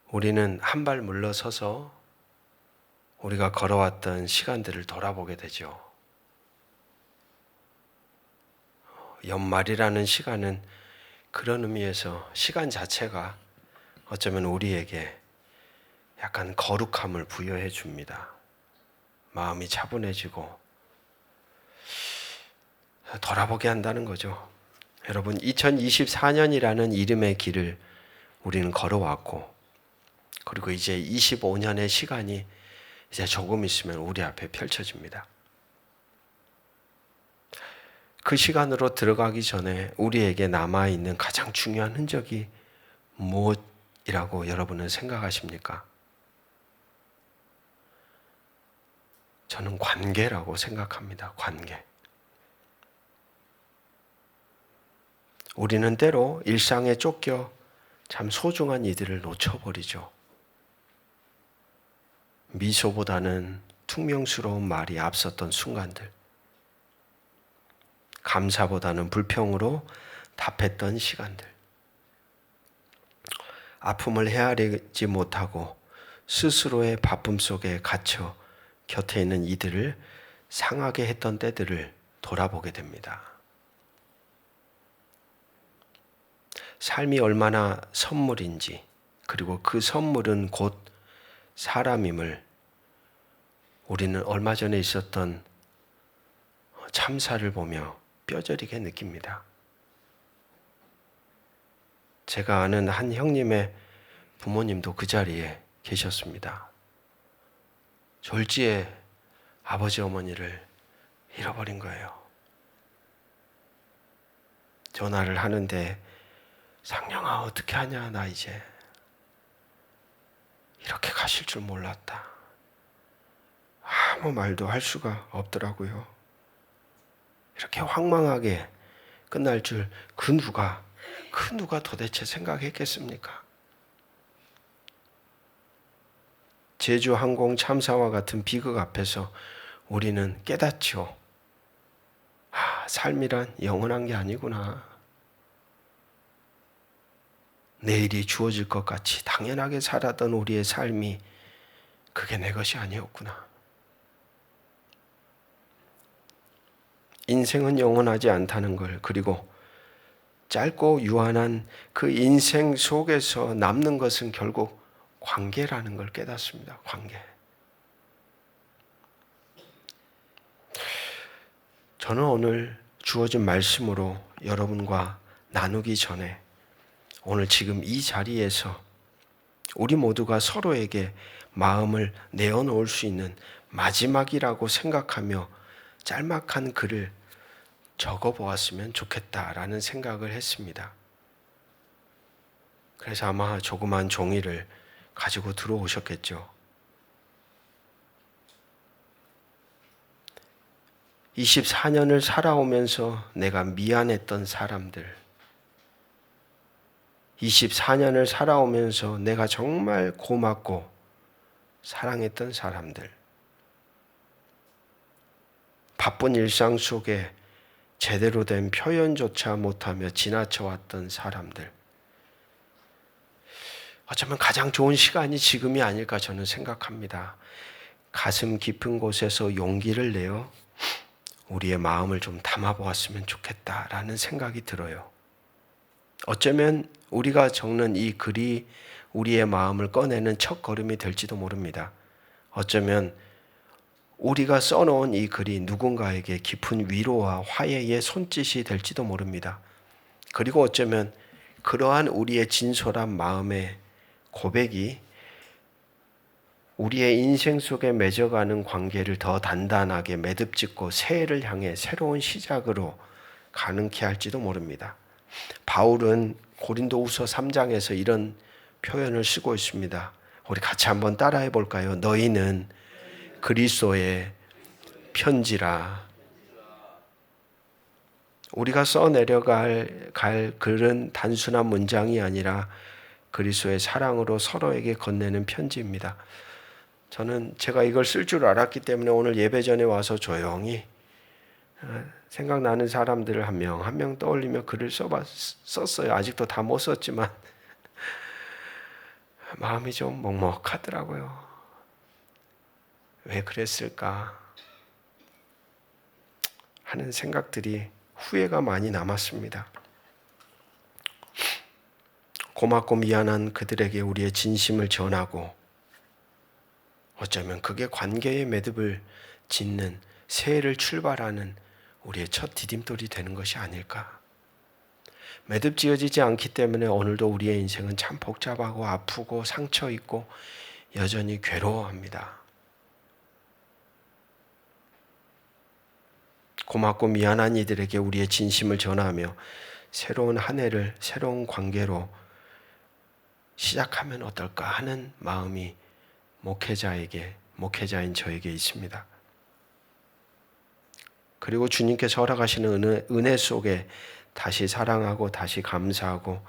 우리는 한 발 물러서서 우리가 걸어왔던 시간들을 돌아보게 되죠. 연말이라는 시간은 그런 의미에서 시간 자체가 어쩌면 우리에게 약간 거룩함을 부여해 줍니다. 마음이 차분해지고 돌아보게 한다는 거죠. 여러분, 2024년이라는 이름의 길을 우리는 걸어왔고, 그리고 이제 25년의 시간이 이제 조금 있으면 우리 앞에 펼쳐집니다. 그 시간으로 들어가기 전에 우리에게 남아있는 가장 중요한 흔적이 무엇이라고 여러분은 생각하십니까? 저는 관계라고 생각합니다. 관계. 우리는 때로 일상에 쫓겨 참 소중한 이들을 놓쳐버리죠. 미소보다는 퉁명스러운 말이 앞섰던 순간들, 감사보다는 불평으로 답했던 시간들, 아픔을 헤아리지 못하고 스스로의 바쁨 속에 갇혀 곁에 있는 이들을 상하게 했던 때들을 돌아보게 됩니다. 삶이 얼마나 선물인지, 그리고 그 선물은 곧 사람임을 우리는 얼마 전에 있었던 참사를 보며 뼈저리게 느낍니다. 제가 아는 한 형님의 부모님도 그 자리에 계셨습니다. 졸지에 아버지 어머니를 잃어버린 거예요. 전화를 하는데, 상령아 어떻게 하냐, 나 이제 이렇게 가실 줄 몰랐다. 아무 말도 할 수가 없더라고요. 이렇게 황망하게 끝날 줄 그 누가 도대체 생각했겠습니까? 제주항공 참사와 같은 비극 앞에서 우리는 깨닫죠. 삶이란 영원한 게 아니구나. 내일이 주어질 것 같이 당연하게 살았던 우리의 삶이 그게 내 것이 아니었구나. 인생은 영원하지 않다는 걸, 그리고 짧고 유한한 그 인생 속에서 남는 것은 결국 관계라는 걸 깨닫습니다. 관계. 저는 오늘 주어진 말씀으로 여러분과 나누기 전에 오늘 지금 이 자리에서 우리 모두가 서로에게 마음을 내어놓을 수 있는 마지막이라고 생각하며 짤막한 글을 적어보았으면 좋겠다라는 생각을 했습니다. 그래서 아마 조그만 종이를 가지고 들어오셨겠죠. 24년을 살아오면서 내가 미안했던 사람들, 24년을 살아오면서 내가 정말 고맙고 사랑했던 사람들, 바쁜 일상 속에 제대로 된 표현조차 못하며 지나쳐왔던 사람들, 어쩌면 가장 좋은 시간이 지금이 아닐까 저는 생각합니다. 가슴 깊은 곳에서 용기를 내어 우리의 마음을 좀 담아보았으면 좋겠다라는 생각이 들어요. 어쩌면 우리가 적는 이 글이 우리의 마음을 꺼내는 첫 걸음이 될지도 모릅니다. 어쩌면 우리가 써놓은 이 글이 누군가에게 깊은 위로와 화해의 손짓이 될지도 모릅니다. 그리고 어쩌면 그러한 우리의 진솔한 마음의 고백이 우리의 인생 속에 맺어가는 관계를 더 단단하게 매듭짓고 새해를 향해 새로운 시작으로 가능케 할지도 모릅니다. 바울은 고린도후서 3장에서 이런 표현을 쓰고 있습니다. 우리 같이 한번 따라해 볼까요? 너희는 그리스도의 편지라. 우리가 써내려갈 글은 단순한 문장이 아니라 그리스도의 사랑으로 서로에게 건네는 편지입니다. 저는 제가 이걸 쓸 줄 알았기 때문에 오늘 예배 전에 와서 조용히 생각나는 사람들을 한 명 한 명 떠올리며 글을 썼어요. 아직도 다 못 썼지만 마음이 좀 먹먹하더라고요. 왜 그랬을까 하는 생각들이 후회가 많이 남았습니다. 고맙고 미안한 그들에게 우리의 진심을 전하고 어쩌면 그게 관계의 매듭을 짓는 새해를 출발하는 우리의 첫 디딤돌이 되는 것이 아닐까. 매듭 지어지지 않기 때문에 오늘도 우리의 인생은 참 복잡하고 아프고 상처 있고 여전히 괴로워합니다. 고맙고 미안한 이들에게 우리의 진심을 전하며 새로운 한 해를 새로운 관계로 시작하면 어떨까 하는 마음이 목회자인 저에게 있습니다. 그리고 주님께서 허락하시는 은혜 속에 다시 사랑하고 다시 감사하고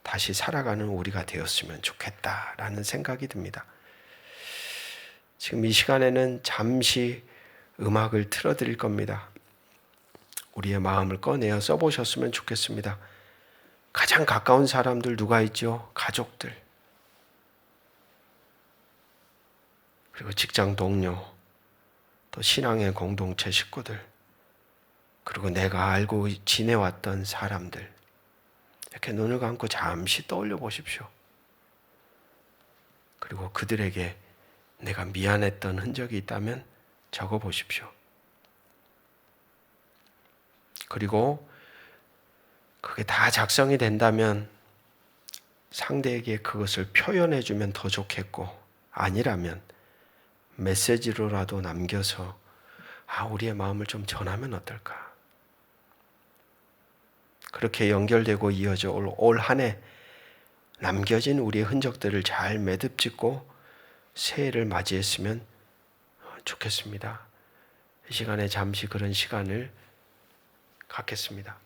다시 살아가는 우리가 되었으면 좋겠다라는 생각이 듭니다. 지금 이 시간에는 잠시 음악을 틀어드릴 겁니다. 우리의 마음을 꺼내어 써보셨으면 좋겠습니다. 가장 가까운 사람들 누가 있죠? 가족들. 그리고 직장 동료, 또 신앙의 공동체 식구들, 그리고 내가 알고 지내왔던 사람들. 이렇게 눈을 감고 잠시 떠올려 보십시오. 그리고 그들에게 내가 미안했던 흔적이 있다면 적어 보십시오. 그리고 그게 다 작성이 된다면 상대에게 그것을 표현해 주면 더 좋겠고, 아니라면 메시지로라도 남겨서 우리의 마음을 좀 전하면 어떨까? 그렇게 연결되고 이어져 올 한 해 남겨진 우리의 흔적들을 잘 매듭짓고 새해를 맞이했으면 좋겠습니다. 이 시간에 잠시 그런 시간을 갖겠습니다.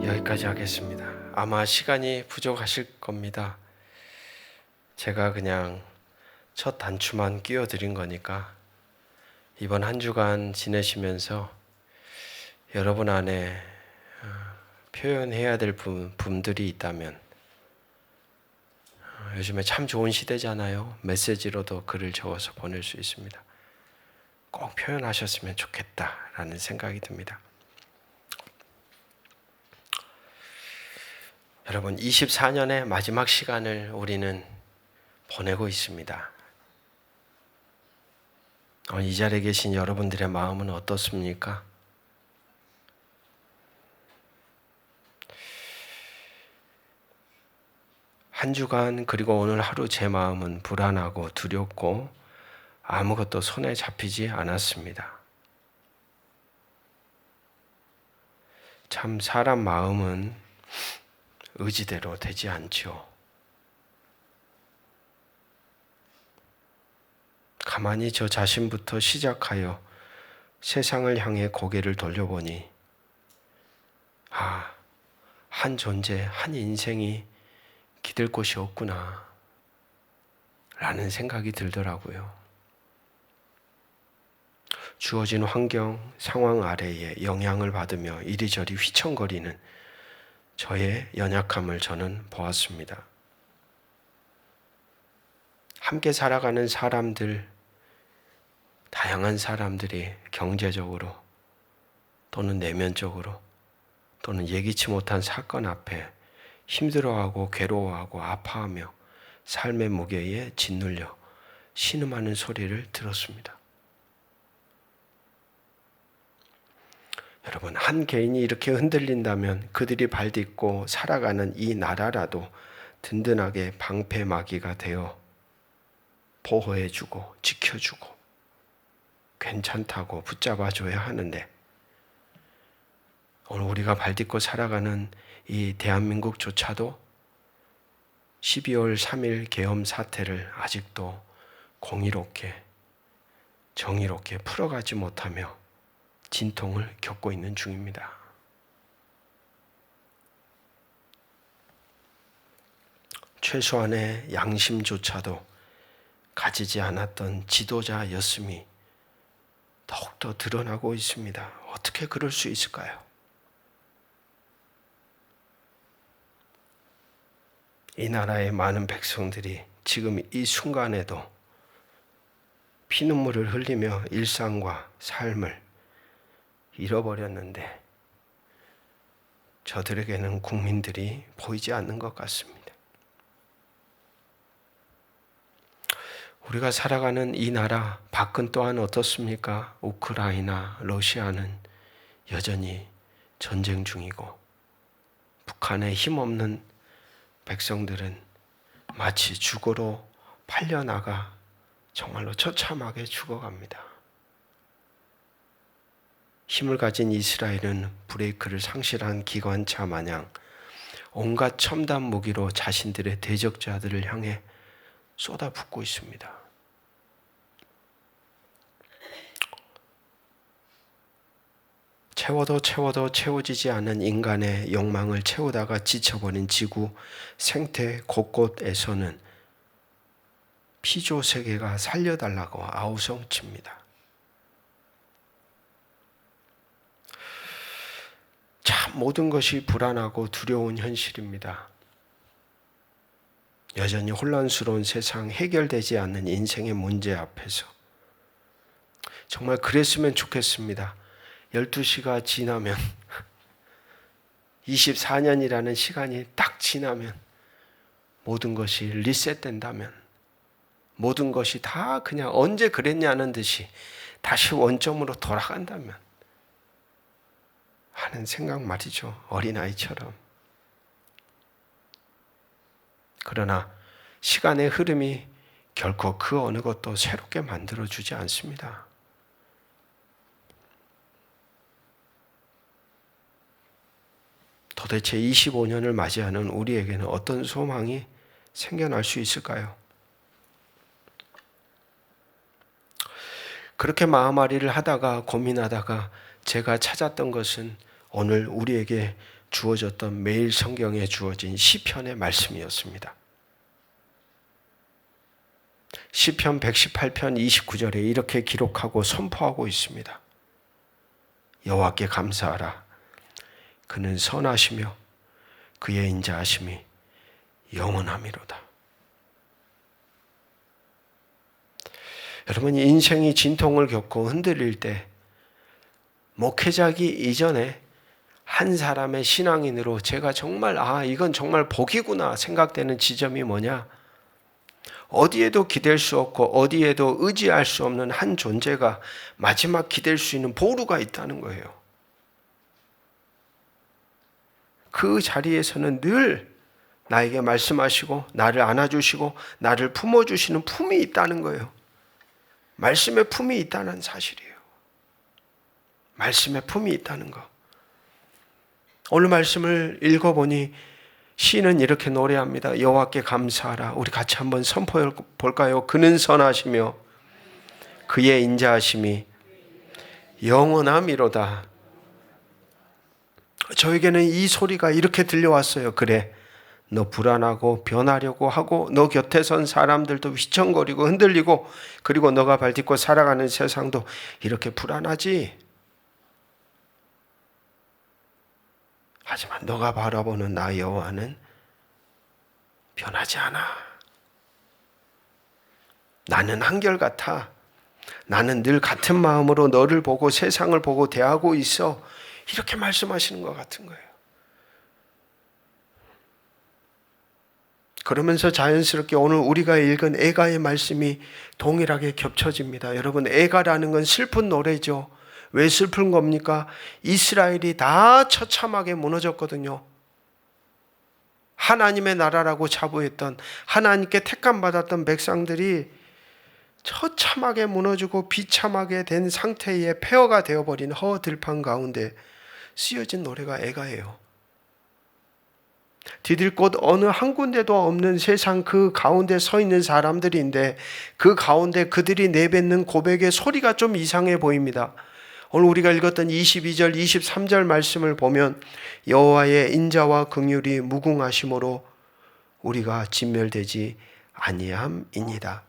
여기까지 하겠습니다. 아마 시간이 부족하실 겁니다. 제가 그냥 첫 단추만 끼워드린 거니까 이번 한 주간 지내시면서 여러분 안에 표현해야 될 부분들이 있다면, 요즘에 참 좋은 시대잖아요. 메시지로도 글을 적어서 보낼 수 있습니다. 꼭 표현하셨으면 좋겠다라는 생각이 듭니다. 여러분, 24년의 마지막 시간을 우리는 보내고 있습니다. 이 자리에 계신 여러분들의 마음은 어떻습니까? 한 주간 그리고 오늘 하루 제 마음은 불안하고 두렵고 아무것도 손에 잡히지 않았습니다. 참 사람 마음은 의지대로 되지 않죠. 가만히 저 자신부터 시작하여 세상을 향해 고개를 돌려보니 한 존재, 한 인생이 기댈 곳이 없구나 라는 생각이 들더라고요. 주어진 환경, 상황 아래에 영향을 받으며 이리저리 휘청거리는 저의 연약함을 저는 보았습니다. 함께 살아가는 사람들, 다양한 사람들이 경제적으로 또는 내면적으로 또는 예기치 못한 사건 앞에 힘들어하고 괴로워하고 아파하며 삶의 무게에 짓눌려 신음하는 소리를 들었습니다. 여러분, 한 개인이 이렇게 흔들린다면 그들이 발딛고 살아가는 이 나라라도 든든하게 방패막이가 되어 보호해주고 지켜주고 괜찮다고 붙잡아줘야 하는데, 오늘 우리가 발딛고 살아가는 이 대한민국조차도 12월 3일 계엄 사태를 아직도 공의롭게 정의롭게 풀어가지 못하며 진통을 겪고 있는 중입니다. 최소한의 양심조차도 가지지 않았던 지도자였음이 더욱더 드러나고 있습니다. 어떻게 그럴 수 있을까요? 이 나라의 많은 백성들이 지금 이 순간에도 피눈물을 흘리며 일상과 삶을 잃어버렸는데 저들에게는 국민들이 보이지 않는 것 같습니다. 우리가 살아가는 이 나라 밖은 또한 어떻습니까? 우크라이나, 러시아는 여전히 전쟁 중이고 북한의 힘없는 백성들은 마치 죽어로 팔려나가 정말로 처참하게 죽어갑니다. 힘을 가진 이스라엘은 브레이크를 상실한 기관차 마냥 온갖 첨단 무기로 자신들의 대적자들을 향해 쏟아붓고 있습니다. 채워도 채워지지 않은 인간의 욕망을 채우다가 지쳐버린 지구 생태 곳곳에서는 피조 세계가 살려달라고 아우성칩니다. 참 모든 것이 불안하고 두려운 현실입니다. 여전히 혼란스러운 세상, 해결되지 않는 인생의 문제 앞에서 정말 그랬으면 좋겠습니다. 12시가 지나면 24년이라는 시간이 딱 지나면 모든 것이 리셋된다면 모든 것이 다 그냥 언제 그랬냐는 듯이 다시 원점으로 돌아간다면 하는 생각 말이죠. 어린아이처럼. 그러나 시간의 흐름이 결코 그 어느 것도 새롭게 만들어주지 않습니다. 도대체 25년을 맞이하는 우리에게는 어떤 소망이 생겨날 수 있을까요? 그렇게 마음앓이를 하다가 고민하다가 제가 찾았던 것은 오늘 우리에게 주어졌던 매일 성경에 주어진 시편의 말씀이었습니다. 시편 118편 29절에 이렇게 기록하고 선포하고 있습니다. 여호와께 감사하라. 그는 선하시며 그의 인자하심이 영원함이로다. 여러분, 인생이 진통을 겪고 흔들릴 때 목회자기 이전에 한 사람의 신앙인으로 제가 정말 이건 정말 복이구나 생각되는 지점이 뭐냐? 어디에도 기댈 수 없고 어디에도 의지할 수 없는 한 존재가 마지막 기댈 수 있는 보루가 있다는 거예요. 그 자리에서는 늘 나에게 말씀하시고 나를 안아주시고 나를 품어주시는 품이 있다는 거예요. 말씀의 품이 있다는 사실이에요. 말씀의 품이 있다는 것. 오늘 말씀을 읽어보니 시인은 이렇게 노래합니다. 여호와께 감사하라. 우리 같이 한번 선포해 볼까요? 그는 선하시며 그의 인자하심이 영원함이로다. 저에게는 이 소리가 이렇게 들려왔어요. 그래, 너 불안하고 변하려고 하고 너 곁에 선 사람들도 휘청거리고 흔들리고 그리고 너가 발딛고 살아가는 세상도 이렇게 불안하지. 하지만 너가 바라보는 나 여호와는 변하지 않아. 나는 한결같아. 나는 늘 같은 마음으로 너를 보고 세상을 보고 대하고 있어. 이렇게 말씀하시는 것 같은 거예요. 그러면서 자연스럽게 오늘 우리가 읽은 애가의 말씀이 동일하게 겹쳐집니다. 여러분, 애가라는 건 슬픈 노래죠. 왜 슬픈 겁니까? 이스라엘이 다 처참하게 무너졌거든요. 하나님의 나라라고 자부했던 하나님께 택함받았던 백성들이 처참하게 무너지고 비참하게 된 상태의 폐허가 되어버린 허들판 가운데 쓰여진 노래가 애가예요. 디딜 곳 어느 한 군데도 없는 세상 그 가운데 서 있는 사람들인데 그 가운데 그들이 내뱉는 고백의 소리가 좀 이상해 보입니다. 오늘 우리가 읽었던 22절, 23절 말씀을 보면 여호와의 인자와 긍휼이 무궁하심으로 우리가 진멸되지 아니함이니이다.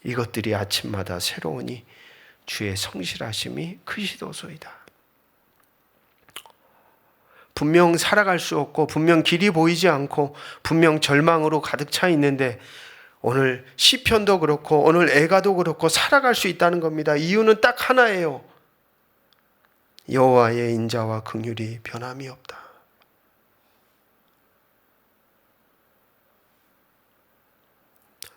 이것들이 아침마다 새로우니 주의 성실하심이 크시도소이다. 분명 살아갈 수 없고 분명 길이 보이지 않고 분명 절망으로 가득 차 있는데 오늘 시편도 그렇고 오늘 애가도 그렇고 살아갈 수 있다는 겁니다. 이유는 딱 하나예요. 여호와의 인자와 긍휼이 변함이 없다.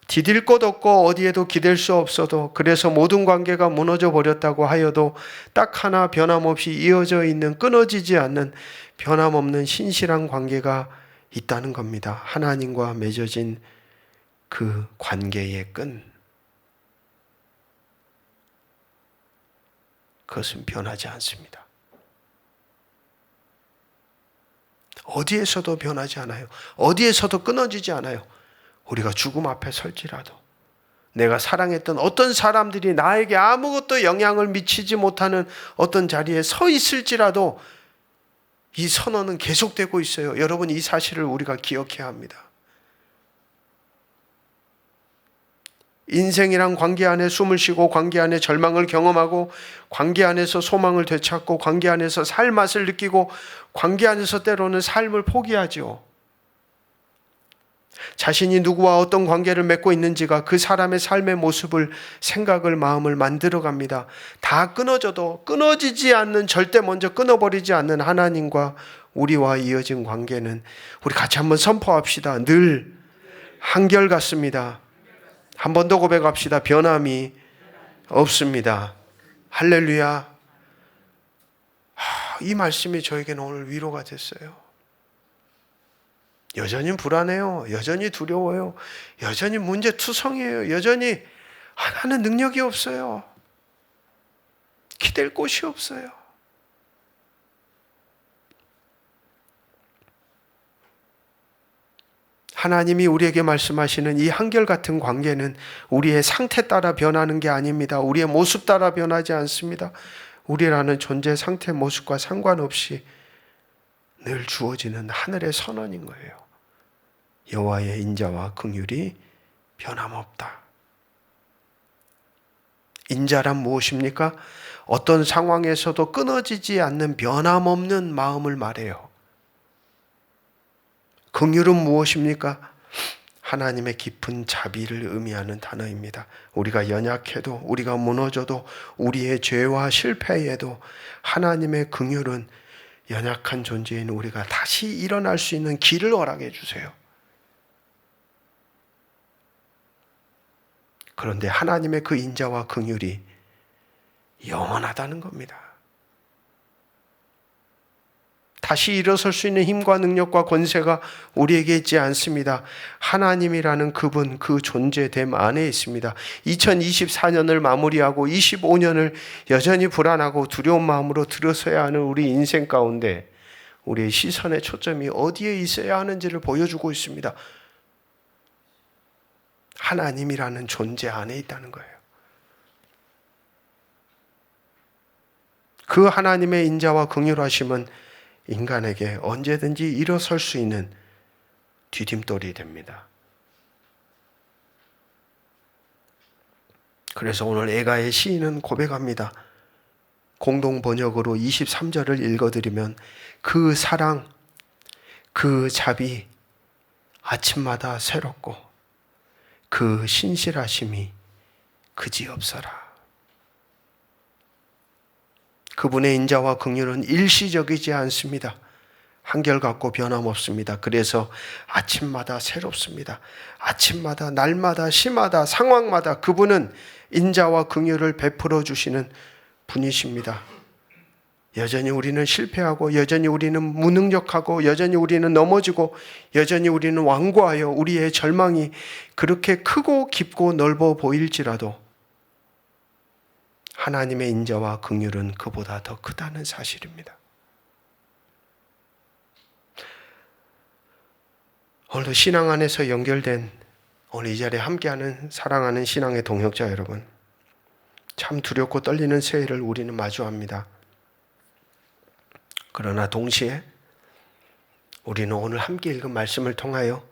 디딜 것 없고 어디에도 기댈 수 없어도 그래서 모든 관계가 무너져 버렸다고 하여도 딱 하나 변함없이 이어져 있는 끊어지지 않는 변함없는 신실한 관계가 있다는 겁니다. 하나님과 맺어진 그 관계의 끈, 그것은 변하지 않습니다. 어디에서도 변하지 않아요. 어디에서도 끊어지지 않아요. 우리가 죽음 앞에 설지라도, 내가 사랑했던 어떤 사람들이 나에게 아무것도 영향을 미치지 못하는 어떤 자리에 서 있을지라도 이 선언은 계속되고 있어요. 여러분, 이 사실을 우리가 기억해야 합니다. 인생이란 관계 안에 숨을 쉬고 관계 안에 절망을 경험하고 관계 안에서 소망을 되찾고 관계 안에서 살 맛을 느끼고 관계 안에서 때로는 삶을 포기하죠. 자신이 누구와 어떤 관계를 맺고 있는지가 그 사람의 삶의 모습을, 생각을, 마음을 만들어갑니다. 다 끊어져도 끊어지지 않는, 절대 먼저 끊어버리지 않는 하나님과 우리와 이어진 관계는, 우리 같이 한번 선포합시다. 늘 한결같습니다. 한 번 더 고백합시다. 변함이 없습니다. 할렐루야. 이 말씀이 저에게는 오늘 위로가 됐어요. 여전히 불안해요. 여전히 두려워요. 여전히 문제투성이에요. 여전히 나는 능력이 없어요. 기댈 곳이 없어요. 하나님이 우리에게 말씀하시는 이 한결같은 관계는 우리의 상태 따라 변하는 게 아닙니다. 우리의 모습 따라 변하지 않습니다. 우리라는 존재 상태 모습과 상관없이 늘 주어지는 하늘의 선언인 거예요. 여호와의 인자와 긍휼이 변함없다. 인자란 무엇입니까? 어떤 상황에서도 끊어지지 않는 변함없는 마음을 말해요. 긍휼은 무엇입니까? 하나님의 깊은 자비를 의미하는 단어입니다. 우리가 연약해도, 우리가 무너져도, 우리의 죄와 실패에도 하나님의 긍휼은 연약한 존재인 우리가 다시 일어날 수 있는 길을 허락해 주세요. 그런데 하나님의 그 인자와 긍휼이 영원하다는 겁니다. 다시 일어설 수 있는 힘과 능력과 권세가 우리에게 있지 않습니다. 하나님이라는 그분, 그 존재됨 안에 있습니다. 2024년을 마무리하고 25년을 여전히 불안하고 두려운 마음으로 들어서야 하는 우리 인생 가운데 우리의 시선의 초점이 어디에 있어야 하는지를 보여주고 있습니다. 하나님이라는 존재 안에 있다는 거예요. 그 하나님의 인자와 긍휼하심은 인간에게 언제든지 일어설 수 있는 디딤돌이 됩니다. 그래서 오늘 애가의 시인은 고백합니다. 공동 번역으로 23절을 읽어드리면, 그 사랑, 그 자비 아침마다 새롭고 그 신실하심이 그지없어라. 그분의 인자와 긍휼은 일시적이지 않습니다. 한결같고 변함없습니다. 그래서 아침마다 새롭습니다. 아침마다, 날마다, 시마다, 상황마다 그분은 인자와 긍휼을 베풀어 주시는 분이십니다. 여전히 우리는 실패하고, 여전히 우리는 무능력하고, 여전히 우리는 넘어지고, 여전히 우리는 완고하여 우리의 절망이 그렇게 크고 깊고 넓어 보일지라도 하나님의 인자와 긍휼은 그보다 더 크다는 사실입니다. 오늘도 신앙 안에서 연결된, 오늘 이 자리에 함께하는 사랑하는 신앙의 동역자 여러분, 참 두렵고 떨리는 새해를 우리는 마주합니다. 그러나 동시에 우리는 오늘 함께 읽은 말씀을 통하여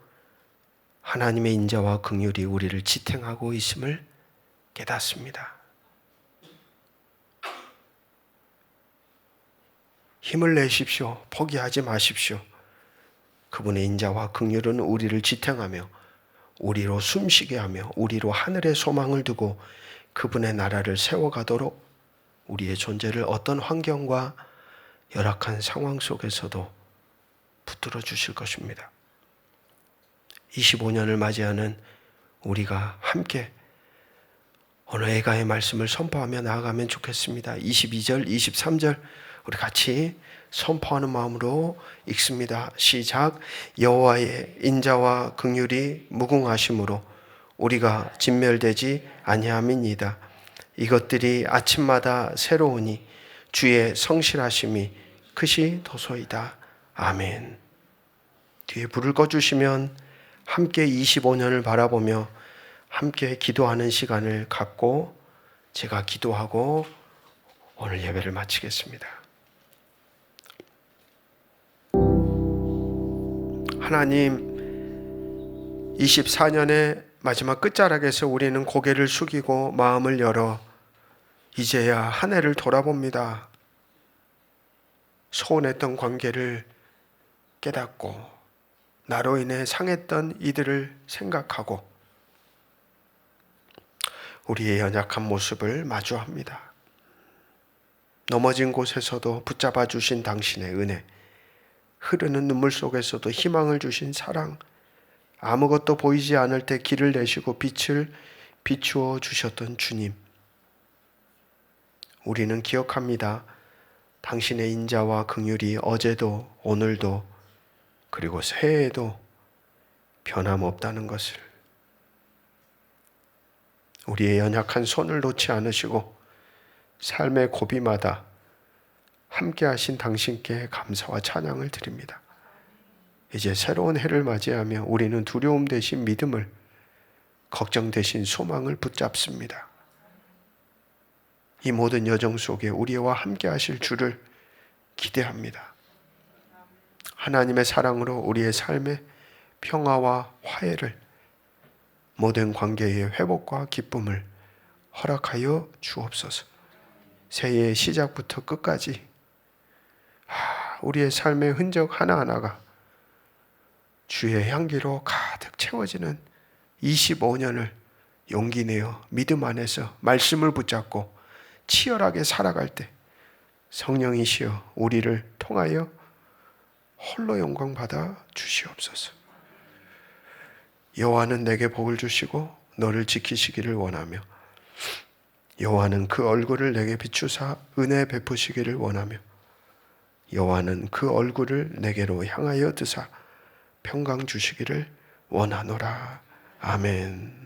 하나님의 인자와 긍휼이 우리를 지탱하고 있음을 깨닫습니다. 힘을 내십시오. 포기하지 마십시오. 그분의 인자와 긍휼은 우리를 지탱하며 우리로 숨쉬게 하며 우리로 하늘의 소망을 두고 그분의 나라를 세워가도록 우리의 존재를 어떤 환경과 열악한 상황 속에서도 붙들어 주실 것입니다. 25년을 맞이하는 우리가 함께 오늘 애가의 말씀을 선포하며 나아가면 좋겠습니다. 22절, 23절 우리 같이 선포하는 마음으로 읽습니다. 시작. 여호와의 인자와 긍휼이 무궁하심으로 우리가 진멸되지 아니함이니이다. 이것들이 아침마다 새로우니 주의 성실하심이 크시도소이다. 아멘. 뒤에 불을 꺼주시면 함께 25년을 바라보며 함께 기도하는 시간을 갖고 제가 기도하고 오늘 예배를 마치겠습니다. 하나님, 24년의 마지막 끝자락에서 우리는 고개를 숙이고 마음을 열어 이제야 한 해를 돌아봅니다. 소원했던 관계를 깨닫고 나로 인해 상했던 이들을 생각하고 우리의 연약한 모습을 마주합니다. 넘어진 곳에서도 붙잡아 주신 당신의 은혜, 흐르는 눈물 속에서도 희망을 주신 사랑, 아무것도 보이지 않을 때 길을 내시고 빛을 비추어 주셨던 주님, 우리는 기억합니다. 당신의 인자와 긍휼이 어제도 오늘도 그리고 새해에도 변함없다는 것을, 우리의 연약한 손을 놓지 않으시고 삶의 고비마다 함께 하신 당신께 감사와 찬양을 드립니다. 이제 새로운 해를 맞이하며 우리는 두려움 대신 믿음을, 걱정 대신 소망을 붙잡습니다. 이 모든 여정 속에 우리와 함께 하실 주를 기대합니다. 하나님의 사랑으로 우리의 삶의 평화와 화해를, 모든 관계의 회복과 기쁨을 허락하여 주옵소서. 새해의 시작부터 끝까지 우리의 삶의 흔적 하나하나가 주의 향기로 가득 채워지는 25년을 용기 내어 믿음 안에서 말씀을 붙잡고 치열하게 살아갈 때 성령이시여 우리를 통하여 홀로 영광 받아 주시옵소서. 여호와는 내게 복을 주시고 너를 지키시기를 원하며 여호와는 그 얼굴을 내게 비추사 은혜 베푸시기를 원하며 여호와는 그 얼굴을 내게로 향하여 드사 평강 주시기를 원하노라. 아멘.